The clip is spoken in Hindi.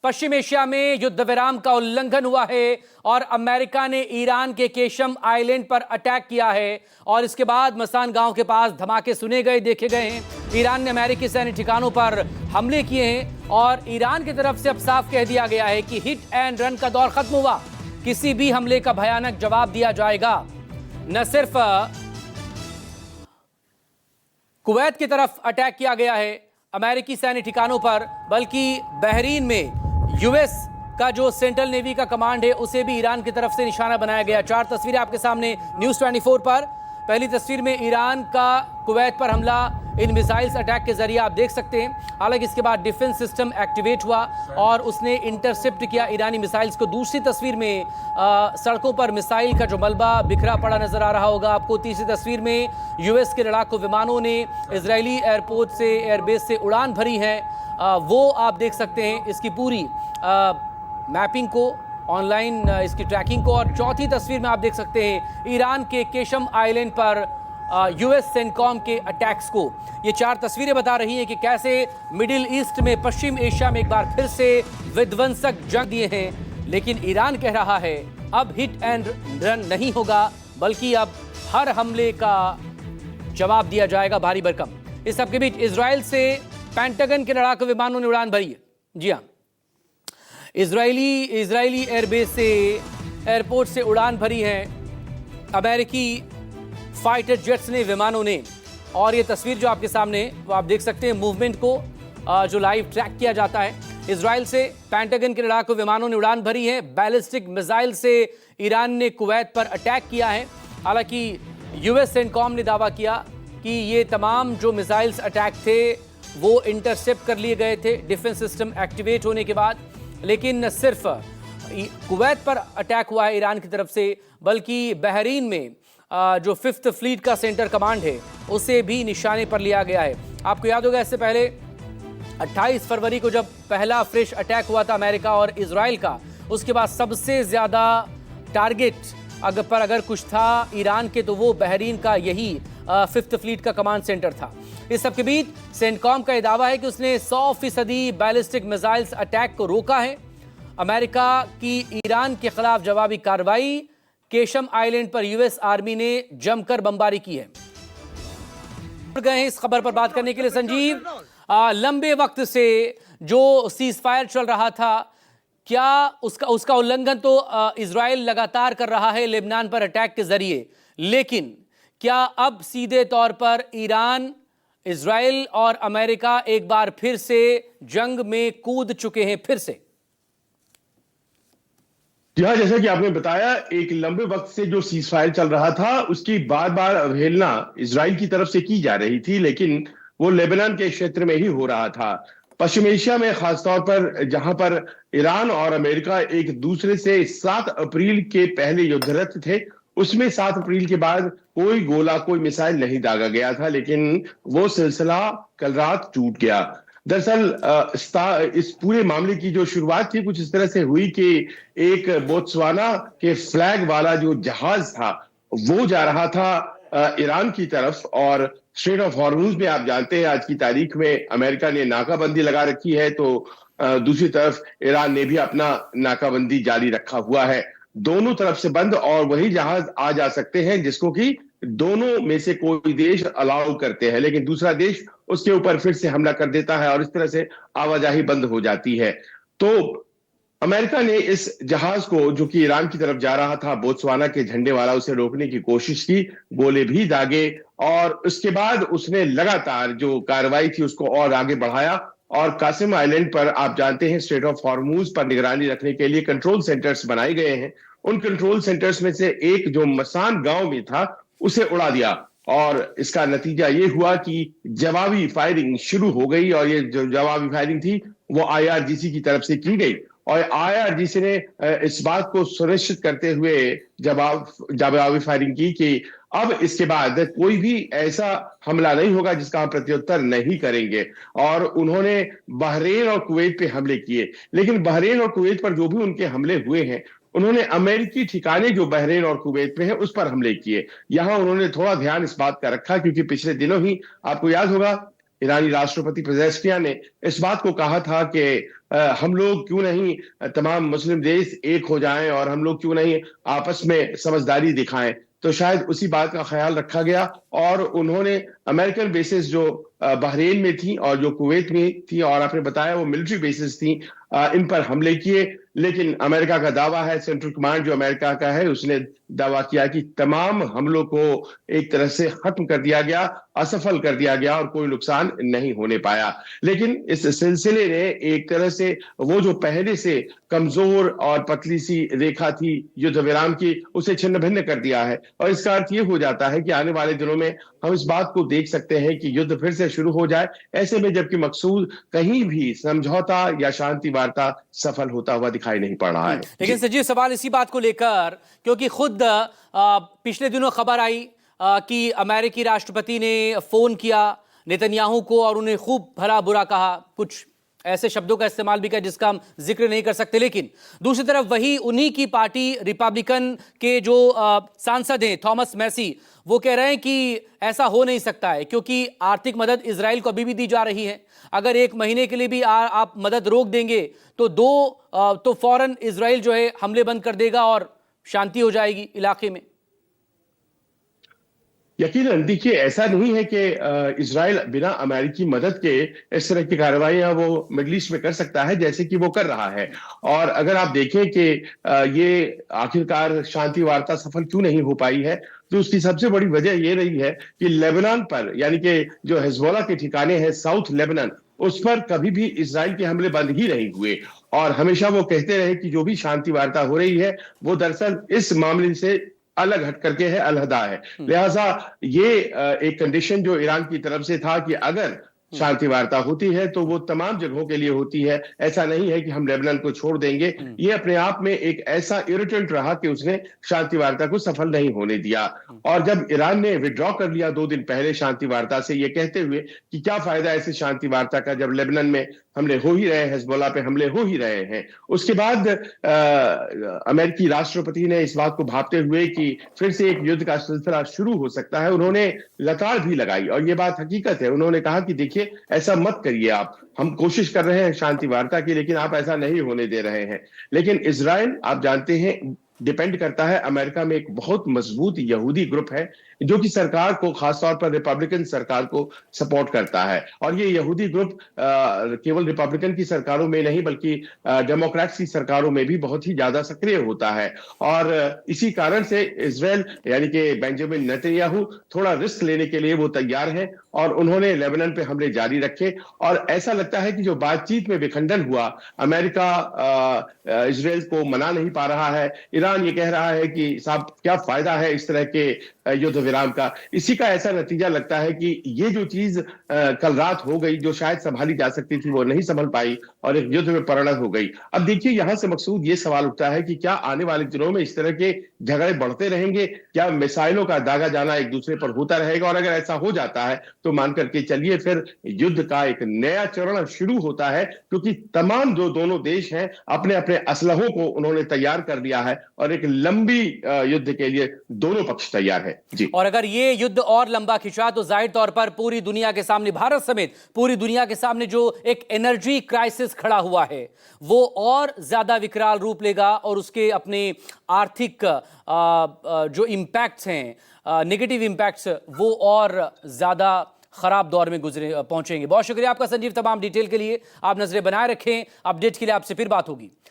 पश्चिम एशिया में युद्ध विराम का उल्लंघन हुआ है और अमेरिका ने ईरान के केशम आइलैंड पर अटैक किया है और इसके बाद मसान गांव के पास धमाके सुने गए, देखे गए हैं। ईरान ने अमेरिकी सैन्य ठिकानों पर हमले किए हैं और ईरान की तरफ से अब साफ कह दिया गया है कि हिट एंड रन का दौर खत्म हुआ, किसी भी हमले का भयानक जवाब दिया जाएगा। न सिर्फ कुवैत की तरफ अटैक किया गया है अमेरिकी सैन्य ठिकानों पर, बल्कि बहरीन में यूएस का जो सेंट्रल नेवी का कमांड है उसे भी ईरान की तरफ से निशाना बनाया गया। 4 तस्वीरें आपके सामने न्यूज़ 24 पर। पहली तस्वीर में ईरान का कुवैत पर हमला इन मिसाइल्स अटैक के जरिए आप देख सकते हैं। हालांकि इसके बाद डिफेंस सिस्टम एक्टिवेट हुआ और उसने इंटरसेप्ट किया ईरानी मिसाइल्स को। दूसरी तस्वीर में सड़कों पर मिसाइल का जो मलबा बिखरा पड़ा नजर आ रहा होगा आपको। तीसरी तस्वीर में यूएस के लड़ाकू विमानों ने इजरायली एयरपोर्ट से, एयरबेस से उड़ान भरी है, वो आप देख सकते हैं इसकी पूरी मैपिंग को, ऑनलाइन इसकी ट्रैकिंग को। और चौथी तस्वीर में आप देख सकते हैं ईरान के केशम आइलैंड पर यूएस सेंटकॉम के अटैक्स को। ये 4 तस्वीरें बता रही हैं कि कैसे मिडिल ईस्ट में, पश्चिम एशिया में एक बार फिर से विध्वंसक जंग दिए हैं। लेकिन ईरान कह रहा है अब हिट एंड रन नहीं होगा, बल्कि अब हर हमले का जवाब दिया जाएगा भारी भरकम। इस सबके बीच इजराइल से पेंटागन के लड़ाकू विमानों ने उड़ान भरी है। जी हाँ, इजरायली एयरबेस से, एयरपोर्ट से उड़ान भरी है अमेरिकी फाइटर जेट्स ने, विमानों ने। और ये तस्वीर जो आपके सामने वो आप देख सकते हैं मूवमेंट को जो लाइव ट्रैक किया जाता है। इजराइल से पेंटागन के लड़ाकू विमानों ने उड़ान भरी है। बैलिस्टिक मिसाइल से ईरान ने कुवैत पर अटैक किया है। हालांकि यूएस सेंटकॉम ने दावा किया कि ये तमाम जो मिसाइल्स अटैक थे वो इंटरसेप्ट कर लिए गए थे डिफेंस सिस्टम एक्टिवेट होने के बाद। लेकिन न सिर्फ कुवैत पर अटैक हुआ है ईरान की तरफ से, बल्कि बहरीन में जो 5th फ्लीट का सेंटर कमांड है उसे भी निशाने पर लिया गया है। आपको याद होगा इससे पहले 28 फरवरी को जब पहला फ्रेश अटैक हुआ था अमेरिका और इजराइल का, उसके बाद सबसे ज्यादा टारगेट अगर कुछ था ईरान के तो वो बहरीन का यही 5th फ्लीट का कमांड सेंटर था। इस सबके बीच सेंटकॉम का यह दावा है कि उसने 100% बैलिस्टिक मिसाइल्स अटैक को रोका है। अमेरिका की ईरान के खिलाफ जवाबी कार्रवाई, केशम आइलैंड पर यूएस आर्मी ने जमकर बमबारी की है। गए हैं इस खबर पर बात करने के लिए संजीव। लंबे वक्त से जो सीज फायर चल रहा था, क्या उसका उल्लंघन तो इजराइल लगातार कर रहा है लेबनान पर अटैक के जरिए, लेकिन क्या अब सीधे तौर पर ईरान, इजराइल और अमेरिका एक बार फिर से जंग में कूद चुके हैं फिर से? जी हाँ, जैसा कि आपने बताया, एक लंबे वक्त से जो सीज फायर चल रहा था उसकी बार बार अवहेलना इजराइल की तरफ से की जा रही थी, लेकिन वो लेबनान के क्षेत्र में ही हो रहा था। पश्चिम एशिया में खासतौर पर जहां पर ईरान और अमेरिका एक दूसरे से 7 अप्रैल के पहले युद्धरत थे, उसमें 7 अप्रैल के बाद कोई गोला, कोई मिसाइल नहीं दागा गया था, लेकिन वो सिलसिला कल रात टूट गया। दरअसल इस पूरे मामले की जो शुरुआत थी कुछ इस तरह से हुई कि एक बोत्सवाना के फ्लैग वाला जो जहाज था वो जा रहा था ईरान की तरफ, और स्ट्रेट ऑफ हॉर्मुज में आप जानते हैं आज की तारीख में अमेरिका ने नाकाबंदी लगा रखी है, तो दूसरी तरफ ईरान ने भी अपना नाकाबंदी जारी रखा हुआ है। दोनों तरफ से बंद, और वही जहाज आ जा सकते हैं जिसको कि दोनों में से कोई देश अलाउ करते हैं, लेकिन दूसरा देश उसके ऊपर फिर से हमला कर देता है और इस तरह से आवाजाही बंद हो जाती है। तो अमेरिका ने इस जहाज को, जो कि ईरान की तरफ जा रहा था बोत्सवाना के झंडे वाला, उसे रोकने की कोशिश की, गोले भी दागे, और उसके बाद उसने लगातार जो कार्रवाई थी उसको और आगे बढ़ाया। और कासिम आइलैंड पर आप जानते हैं स्ट्रेट ऑफ हॉर्मुज पर निगरानी रखने के लिए कंट्रोल सेंटर्स बनाए गए हैं। उन कंट्रोल सेंटर्स में से एक जो मसान गांव में था उसे उड़ा दिया, और इसका नतीजा ये हुआ कि जवाबी फायरिंग शुरू हो गई। और ये जो जवाबी फायरिंग थी वो आईआरजीसी की तरफ से की गई, और आईआरजीसी ने इस बात को सुनिश्चित करते हुए जवाबी फायरिंग की कि अब इसके बाद कोई भी ऐसा हमला नहीं होगा जिसका हम प्रत्युत्तर नहीं करेंगे। और उन्होंने बहरीन और कुवैत पे हमले किए, लेकिन बहरीन और कुवैत पर जो भी उनके हमले हुए हैं, उन्होंने अमेरिकी ठिकाने जो बहरीन और कुवैत में है उस पर हमले किए। यहां उन्होंने थोड़ा ध्यान इस बात का रखा क्योंकि पिछले दिनों ही आपको याद होगा ईरानी राष्ट्रपति पेजेश्कियान ने इस बात को कहा था कि हम लोग क्यों नहीं तमाम मुस्लिम देश एक हो जाएं और हम लोग क्यों नहीं आपस में समझदारी दिखाएं, तो शायद उसी बात का ख्याल रखा गया और उन्होंने अमेरिकन बेसिस जो बहरीन में थी और जो कुवैत में थी और आपने बताया वो मिलिट्री बेसिस थी, इन पर हमले किए। लेकिन अमेरिका का दावा है, सेंट्रल कमांड जो अमेरिका का है उसने दावा किया कि तमाम हमलों को एक तरह से खत्म कर दिया गया, असफल कर दिया गया और कोई नुकसान नहीं होने पाया। लेकिन इस सिलसिले ने एक तरह से वो जो पहले से कमजोर और पतली सी रेखा थी युद्ध विराम की, उसे छिन्न भिन्न कर दिया है। और इसका अर्थ ये हो जाता है कि आने वाले दिनों में हम इस बात को देख सकते हैं कि युद्ध फिर से शुरू हो जाए, ऐसे में जबकि मकसूद कहीं भी समझौता या शांति वार्ता सफल होता हुआ दिखाई नहीं पड़ रहा है। लेकिन सजीव, सवाल इसी बात को लेकर, क्योंकि खुद पिछले दिनों खबर आई कि अमेरिकी राष्ट्रपति ने फोन किया नेतन्याहू को और उन्हें खूब भला बुरा कहा, कुछ ऐसे शब्दों का इस्तेमाल भी किया जिसका हम जिक्र नहीं कर सकते। लेकिन दूसरी तरफ वही उन्हीं की पार्टी रिपब्लिकन के जो सांसद हैं थॉमस मैसी, वो कह रहे हैं कि ऐसा हो नहीं सकता है क्योंकि आर्थिक मदद इजराइल को अभी भी दी जा रही है। अगर एक महीने के लिए भी आप मदद रोक देंगे तो फौरन इजराइल जो है हमले बंद कर देगा और शांति हो जाएगी इलाके में। यकीनन देखिए, ऐसा नहीं है कि इजराइल बिना अमेरिकी मदद के इस तरह की कार्रवाइयां वो मिडल ईस्ट में कर सकता है जैसे कि वो कर रहा है। और अगर आप देखें कि ये आखिरकार शांति वार्ता सफल क्यों नहीं हो पाई है, तो उसकी सबसे बड़ी वजह ये रही है कि लेबनान पर, यानी कि जो हिजबुल्लाह के ठिकाने हैं साउथ लेबनान, उस पर कभी भी इजराइल के हमले बंद ही नहीं हुए। और हमेशा वो कहते रहे कि जो भी शांति वार्ता हो रही है वो दरअसल इस मामले से अलग हट करके है, अलहदा है। लिहाजा ये एक कंडीशन जो ईरान की तरफ से था कि अगर शांति वार्ता होती है तो वो तमाम जगहों के लिए होती है, ऐसा नहीं है कि हम लेबनान को छोड़ देंगे। ये अपने आप में एक ऐसा इरिटेंट रहा कि उसने शांति वार्ता को सफल नहीं होने दिया। और जब ईरान ने विड्रॉ कर लिया 2 दिन पहले शांति वार्ता से, ये कहते हुए कि क्या फायदा ऐसी शांति वार्ता का जब लेबनान में हमले हो ही रहे हैं, हिजबुल्लाह पे हमले हो ही रहे हैं, उसके बाद अमेरिकी राष्ट्रपति ने इस बात को भांपते हुए कि फिर से एक युद्ध का सिलसिला शुरू हो सकता है, उन्होंने लताड़ भी लगाई। और ये बात हकीकत है, उन्होंने कहा कि देखिए ऐसा मत करिए, आप, हम कोशिश कर रहे हैं शांति वार्ता की लेकिन आप ऐसा नहीं होने दे रहे हैं। लेकिन इजराइल, आप जानते हैं, डिपेंड करता है, अमेरिका में एक बहुत मजबूत यहूदी ग्रुप है जो कि सरकार को, खासतौर पर रिपब्लिकन सरकार को सपोर्ट करता है। और ये यहूदी ग्रुप केवल रिपब्लिकन की सरकारों में नहीं बल्कि डेमोक्रेट्स की सरकारों में भी बहुत ही ज्यादा सक्रिय होता है। और इसी कारण से इजराइल यानी कि बेंजामिन नेतन्याहू थोड़ा रिस्क लेने के लिए वो तैयार है और उन्होंने लेबनान पे हमले जारी रखे। और ऐसा लगता है कि जो बातचीत में विखंडन हुआ, अमेरिका इजराइल को मना नहीं पा रहा है, ईरान ये कह रहा है कि साहब क्या फायदा है इस तरह के युद्ध विराम का, इसी का ऐसा नतीजा लगता है कि ये जो चीज कल रात हो गई जो शायद संभाली जा सकती थी वो नहीं संभल पाई और एक युद्ध में परिणत हो गई। अब देखिए यहां से मकसूद ये सवाल उठता है कि क्या आने वाले दिनों में इस तरह के झगड़े बढ़ते रहेंगे, क्या मिसाइलों का दागा जाना एक दूसरे पर होता रहेगा? और अगर ऐसा हो जाता है तो मान करके चलिए फिर युद्ध का एक नया चरण शुरू होता है, क्योंकि तमाम जो दोनों देश हैं अपने अपने असलहों को उन्होंने तैयार कर लिया है और एक लंबी युद्ध के लिए दोनों पक्ष तैयार है जी। और अगर ये युद्ध और लंबा खिंचा तो जाहिर तौर पर पूरी दुनिया के सामने, भारत समेत पूरी दुनिया के सामने जो एक एनर्जी क्राइसिस खड़ा हुआ है वो और ज्यादा विकराल रूप लेगा और उसके अपने आर्थिक जो इम्पैक्ट्स हैं, नेगेटिव इम्पैक्ट्स, वो और ज्यादा खराब दौर में पहुंचेंगे। बहुत शुक्रिया आपका संजीव, तमाम डिटेल के लिए। आप नजरें बनाए रखें, अपडेट के लिए आपसे फिर बात होगी।